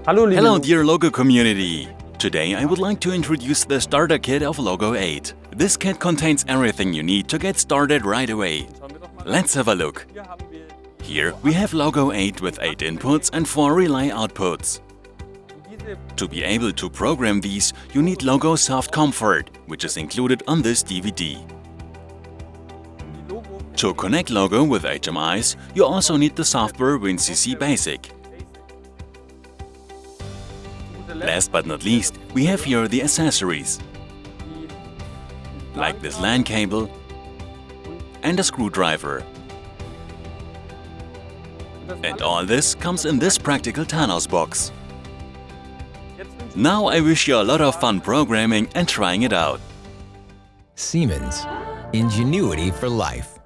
Hello dear Logo community! Today I would like to introduce the starter kit of Logo 8. This kit contains everything you need to get started right away. Let's have a look. Here we have Logo 8 with 8 inputs and 4 relay outputs. To be able to program these, you need Logo Soft Comfort, which is included on this DVD. To connect Logo with HMIs, you also need the software WinCC Basic. Last but not least, we have here the accessories, like this LAN cable and a screwdriver. And all this comes in this practical Thanos box. Now I wish you a lot of fun programming and trying it out. Siemens. Ingenuity for life.